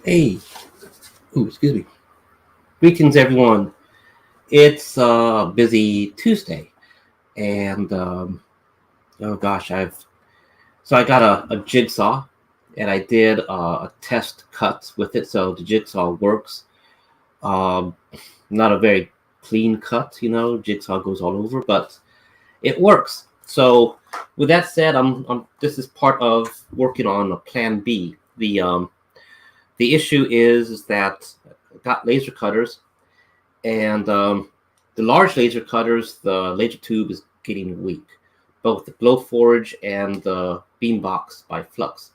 Hey, excuse me. Greetings, everyone. It's busy Tuesday, and oh gosh, I got a jigsaw, and I did a test cut with it, so the jigsaw works. Um, Not a very clean cut, jigsaw goes all over, but it works. So, with that said, this is part of working on a plan B. The issue is that I got laser cutters. And the large laser cutters, the laser tube is getting weak, both the Glowforge and the Beambox by Flux.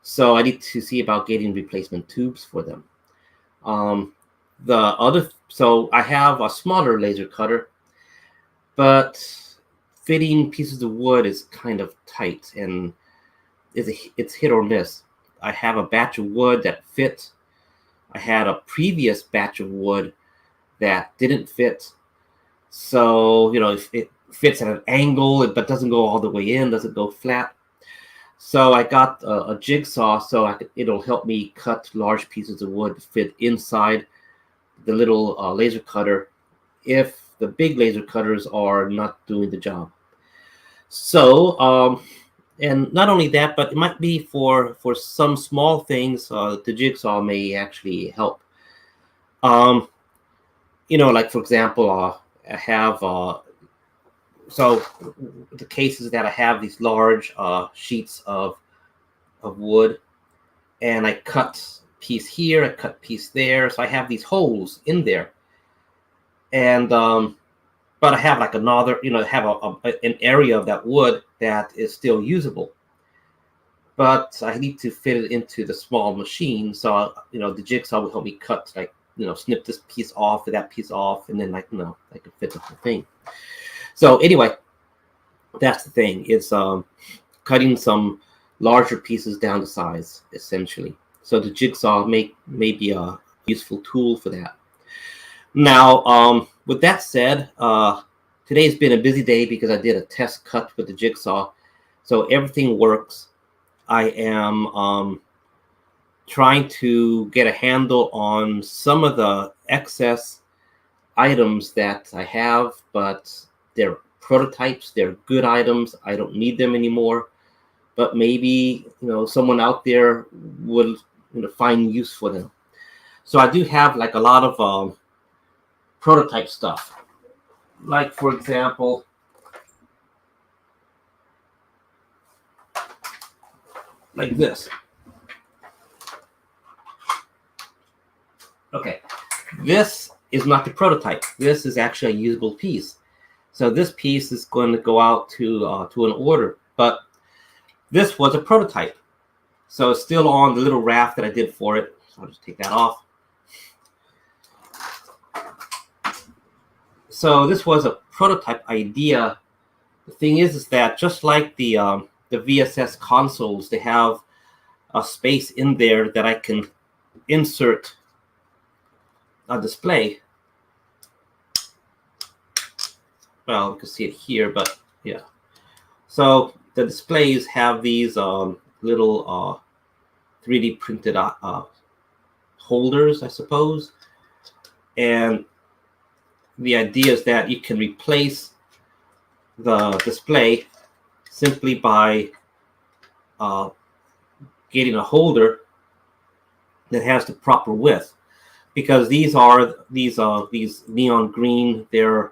So I need to see about getting replacement tubes for them. So I have a smaller laser cutter, but fitting pieces of wood is kind of tight and it's hit or miss. I have a batch of wood that fit. I had a previous batch of wood that didn't fit. So, if it fits at an angle, but doesn't go all the way in, doesn't go flat. So I got a jigsaw so it'll help me cut large pieces of wood to fit inside the little laser cutter if the big laser cutters are not doing the job. So, and not only that, but it might be for some small things, the jigsaw may actually help. Like for example, I have so the case is that I have these large sheets of wood, and I cut piece here, I cut piece there, so I have these holes in there, and but I have like another, have an area of that wood that is still usable, but I need to fit it into the small machine. So the jigsaw will help me cut, like, snip this piece off, that piece off, and then I can fit the whole thing. So anyway, that's the thing. It's cutting some larger pieces down to size, essentially. So the jigsaw may be a useful tool for that. Now, with that said, today's been a busy day because I did a test cut with the jigsaw. So everything works. I am trying to get a handle on some of the excess items that I have, but they're prototypes, they're good items. I don't need them anymore, but maybe someone out there would find use for them. So I do have like a lot of prototype stuff. Like for example, like this. Okay, this is not the prototype. This is actually a usable piece. So this piece is going to go out to an order, but this was a prototype. So it's still on the little raft that I did for it. So I'll just take that off. So this was a prototype idea. The thing is that just like the VSS consoles, they have a space in there that I can insert a display. Well, you can see it here, but yeah. So the displays have these little 3D printed holders, I suppose. And the idea is that you can replace the display simply by getting a holder that has the proper width. Because these neon green, they're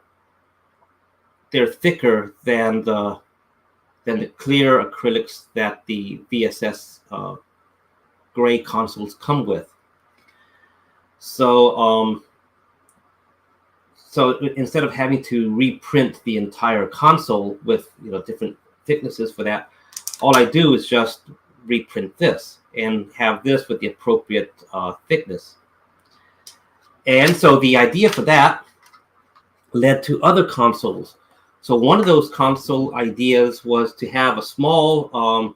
thicker than the clear acrylics that the VSS gray consoles come with. So instead of having to reprint the entire console with different thicknesses for that, all I do is just reprint this and have this with the appropriate thickness. And so the idea for that led to other consoles. So one of those console ideas was to have a small,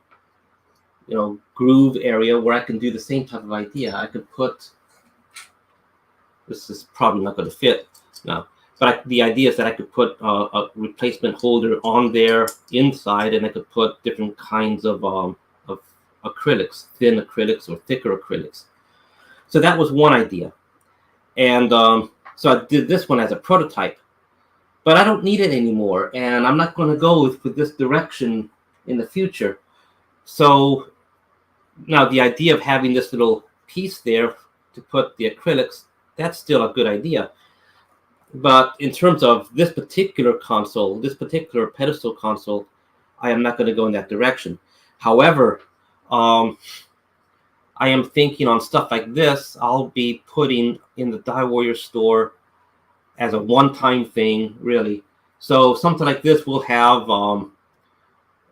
groove area where I can do the same type of idea. I could put, this is probably not going to fit now, but the idea is that I could put a replacement holder on there inside, and I could put different kinds of acrylics, thin acrylics or thicker acrylics. So that was one idea. And so I did this one as a prototype. But I don't need it anymore, and I'm not going to go with this direction in the future. So now the idea of having this little piece there to put the acrylics, that's still a good idea. But in terms of this particular console, this particular pedestal console, I am not going to go in that direction. However, I am thinking on stuff like this, I'll be putting in the DieWarriors store as a one-time thing, really. So something like this will have an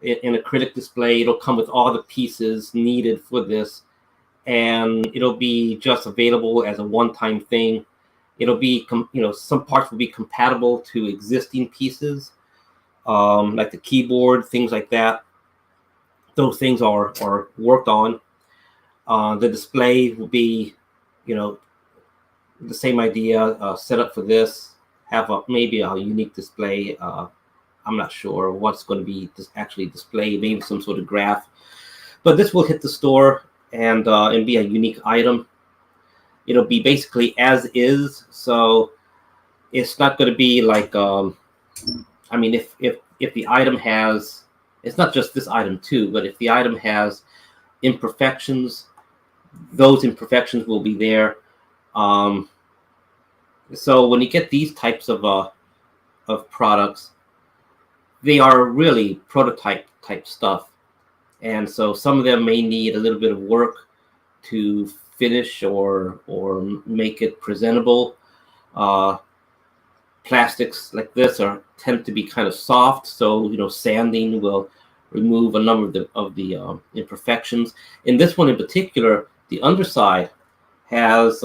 acrylic display. It'll come with all the pieces needed for this, and it'll be just available as a one-time thing. It'll be, some parts will be compatible to existing pieces, like the keyboard, things like that. Those things are worked on. The display will be, the same idea, set up for this, have maybe a unique display. I'm not sure what's going to be actually displayed, maybe some sort of graph. But this will hit the store and be a unique item. It'll be basically as is, so it's not going to be like, if the item has, it's not just this item too, but if the item has imperfections, those imperfections will be there. So when you get these types of products, they are really prototype type stuff, and so some of them may need a little bit of work to finish or make it presentable. Plastics like this tend to be kind of soft, so sanding will remove a number of the imperfections. In this one in particular, the underside has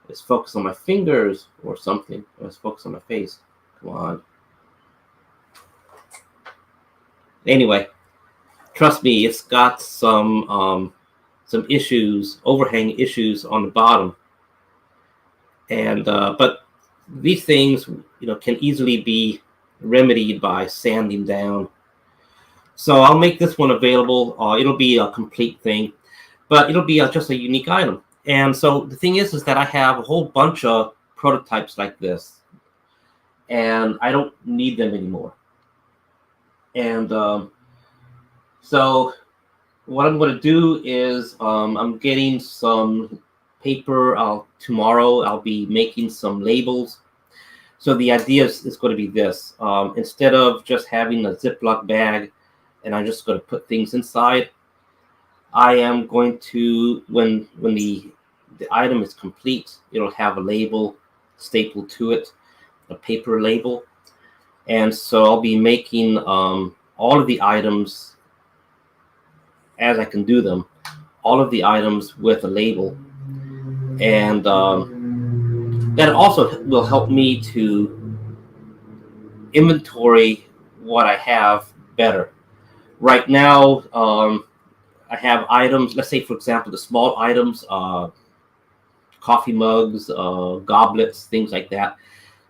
let's focus on my fingers or something. Let's focus on my face. Come on. Anyway, trust me, it's got some issues, overhang issues on the bottom, and but these things can easily be remedied by sanding down. So I'll make this one available. It'll be a complete thing, but it'll be just a unique item. And so the thing is that I have a whole bunch of prototypes like this, and I don't need them anymore. And so what I'm going to do is I'm getting some paper. Tomorrow I'll be making some labels. So the idea is going to be this. Instead of just having a Ziploc bag and I'm just going to put things inside, I am going to, when the item is complete, it'll have a label stapled to it, a paper label. And so I'll be making all of the items, as I can do them, all of the items with a label. And that also will help me to inventory what I have better. Right now, I have items, let's say, for example, the small items, coffee mugs, goblets, things like that.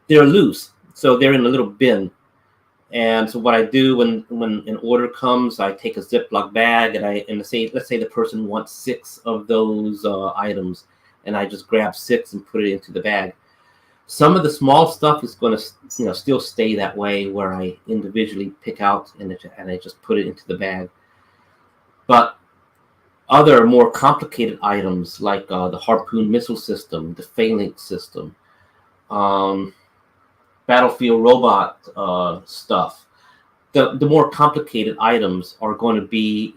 They're loose, so they're in a little bin. And so what I do when an order comes, I take a Ziploc bag and let's say the person wants 6 of those items, and I just grab 6 and put it into the bag. Some of the small stuff is going to still stay that way, where I individually pick out and I just put it into the bag. But other more complicated items like the Harpoon missile system, the Phalanx system, battlefield robot stuff, the more complicated items are going to be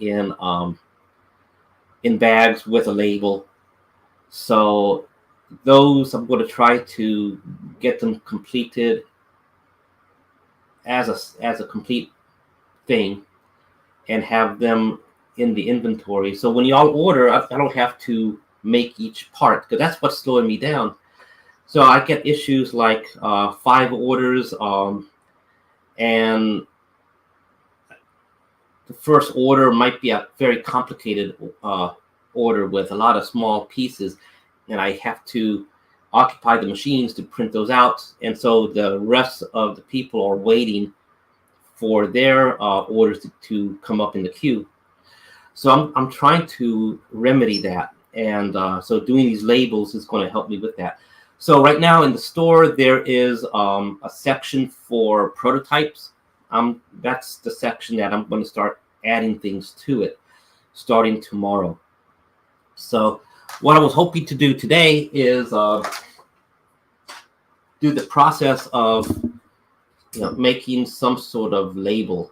in bags with a label. So those I'm going to try to get them completed as a complete thing and have them in the inventory. So when y'all order, I don't have to make each part, because that's what's slowing me down. So I get issues like 5 orders, and the first order might be a very complicated order with a lot of small pieces, and I have to occupy the machines to print those out. And so the rest of the people are waiting for their orders to come up in the queue. So I'm trying to remedy that. And so doing these labels is going to help me with that. So right now in the store, there is a section for prototypes. That's the section that I'm going to start adding things to it starting tomorrow. So what I was hoping to do today is do the process of making some sort of label.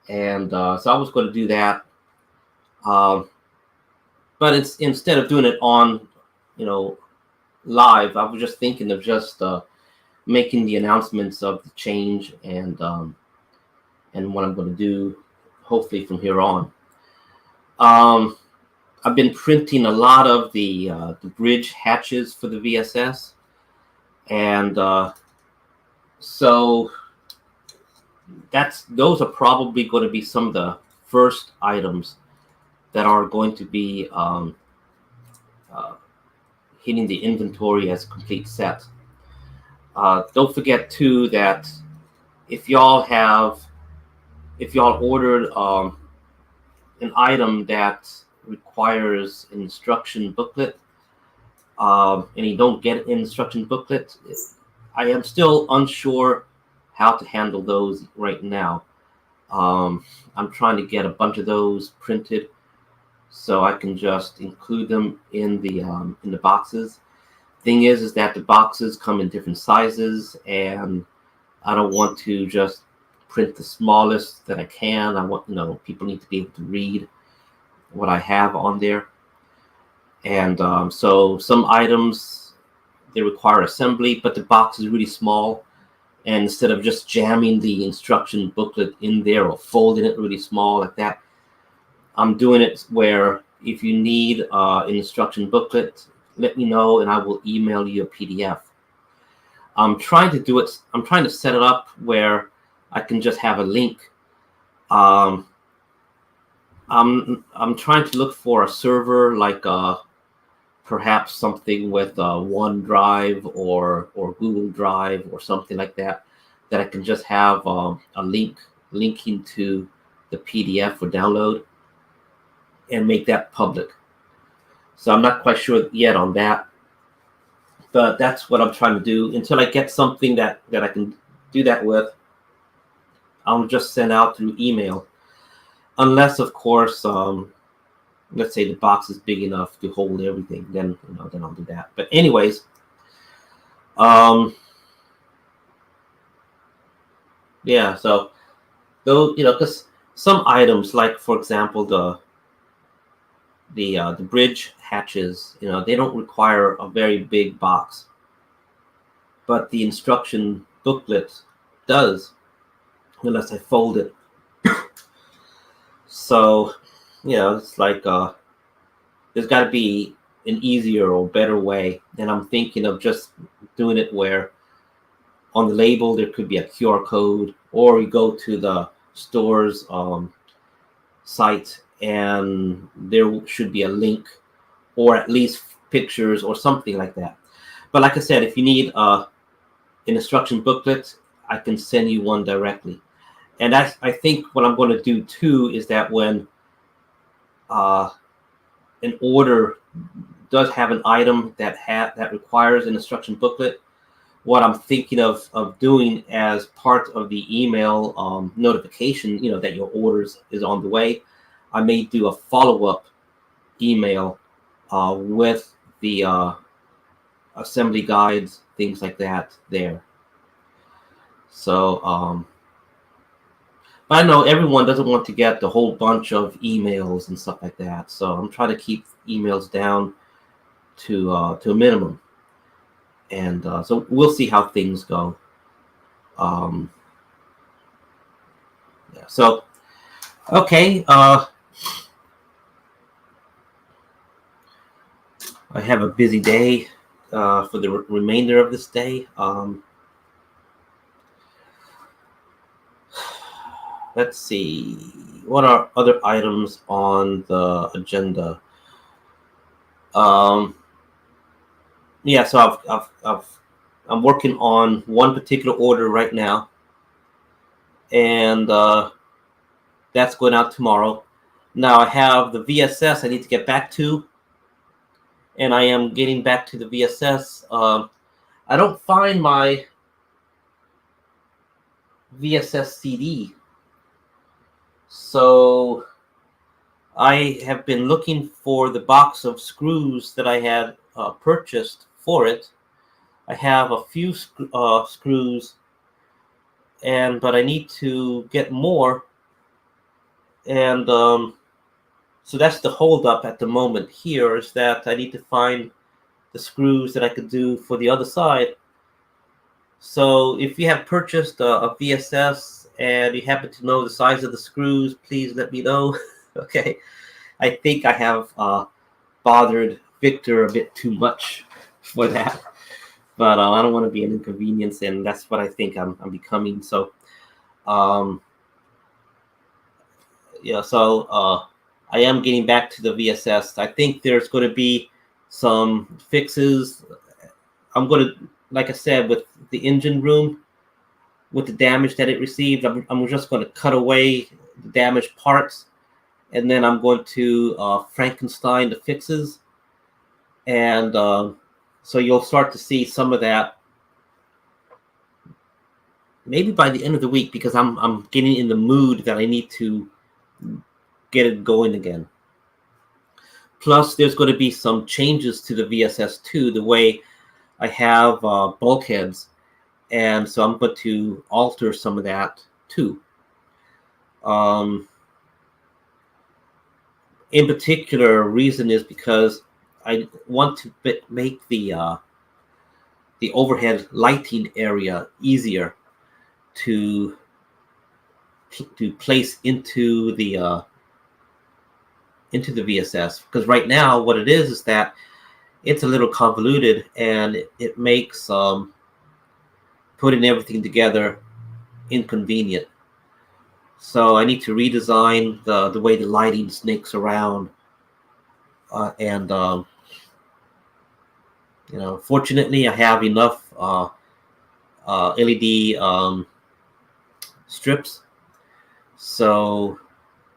And so I was going to do that. But instead of doing it on, live, I was just thinking of just making the announcements of the change and what I'm going to do, hopefully from here on. I've been printing a lot of the bridge hatches for the VSS, and so those are probably going to be some of the first items that are going to be hitting the inventory as a complete set. Don't forget too that if y'all ordered an item that requires an instruction booklet, and you don't get an instruction booklet, I am still unsure how to handle those right now. I'm trying to get a bunch of those printed so I can just include them in the boxes. Thing is that the boxes come in different sizes, and I don't want to just print the smallest that I can. I want, people need to be able to read what I have on there. And so some items, they require assembly, but the box is really small. And instead of just jamming the instruction booklet in there or folding it really small like that, I'm doing it where if you need an instruction booklet, let me know and I will email you a PDF. I'm trying to set it up where I can just have a link. I'm trying to look for a server like perhaps something with OneDrive or Google Drive or something like that I can just have a link linking to the PDF for download and make that public. So I'm not quite sure yet on that, but that's what I'm trying to do. Until I get something that I can do that with, I'll just send out through email. Unless, of course, let's say the box is big enough to hold everything, then I'll do that. But anyways, yeah. So those, because some items, like for example the bridge hatches, they don't require a very big box, but the instruction booklet does, unless I fold it. So, it's like there's got to be an easier or better way. And I'm thinking of just doing it where on the label there could be a QR code, or you go to the store's site and there should be a link or at least pictures or something like that. But like I said, if you need an instruction booklet, I can send you one directly. And that's, I think what I'm going to do too is that when an order does have an item that requires an instruction booklet, what I'm thinking of doing as part of the email notification, that your orders is on the way, I may do a follow-up email with the assembly guides, things like that there. So, but I know everyone doesn't want to get the whole bunch of emails and stuff like that. So I'm trying to keep emails down to a minimum. And so we'll see how things go. Yeah. So, okay. I have a busy day for the remainder of this day. Let's see. What are other items on the agenda? Yeah, so I'm working on one particular order right now, and that's going out tomorrow. Now I have the VSS I need to get back to, and I am getting back to the VSS. I don't find my VSS CD, so I have been looking for the box of screws that I had purchased for it. I have a few screws, but I need to get more, and so that's the holdup at the moment. Here is that I need to find the screws that I could do for the other side. So if you have purchased a VSS and you happen to know the size of the screws, please let me know. Okay, I think I have bothered Victor a bit too much for that, but I don't want to be an inconvenience, and that's what I think I'm becoming. So, yeah. So I am getting back to the VSS. I think there's going to be some fixes. I'm going to, like I said, with the engine room, with the damage that it received, I'm just going to cut away the damaged parts, and then I'm going to Frankenstein the fixes, and so you'll start to see some of that maybe by the end of the week, because I'm getting in the mood that I need to get it going again. Plus, there's going to be some changes to the VSS too, the way I have bulkheads, and so I'm going to alter some of that too. In particular, reason is because I want to make the overhead lighting area easier to place into the VSS, because right now what it is that it's a little convoluted, and it makes putting everything together inconvenient. So I need to redesign the way the lighting snakes around, and fortunately I have enough LED strips, so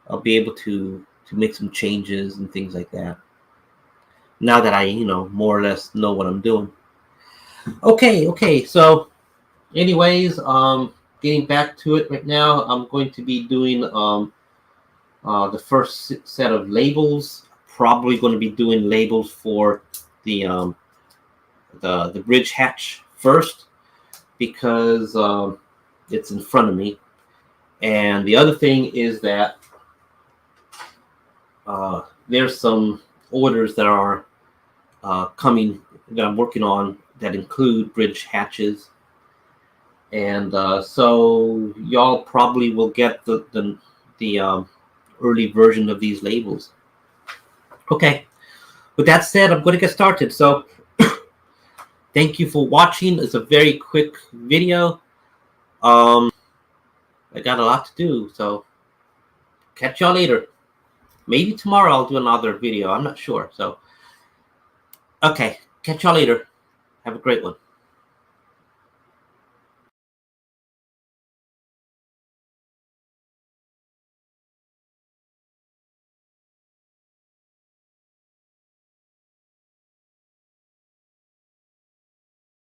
I'll be able to make some changes and things like that, now that I more or less know what I'm doing. Okay, so anyways, getting back to it right now, I'm going to be doing the first set of labels. Probably going to be doing labels for the bridge hatch first, because it's in front of me. And the other thing is that there's some orders that are coming that I'm working on that include bridge hatches, and so y'all probably will get the early version of these labels. Okay, with that said, I'm going to get started. So thank you for watching. It's a very quick video. I got a lot to do, so catch y'all later. Maybe tomorrow I'll do another video. I'm not sure. So, okay, catch y'all later. Have a great one.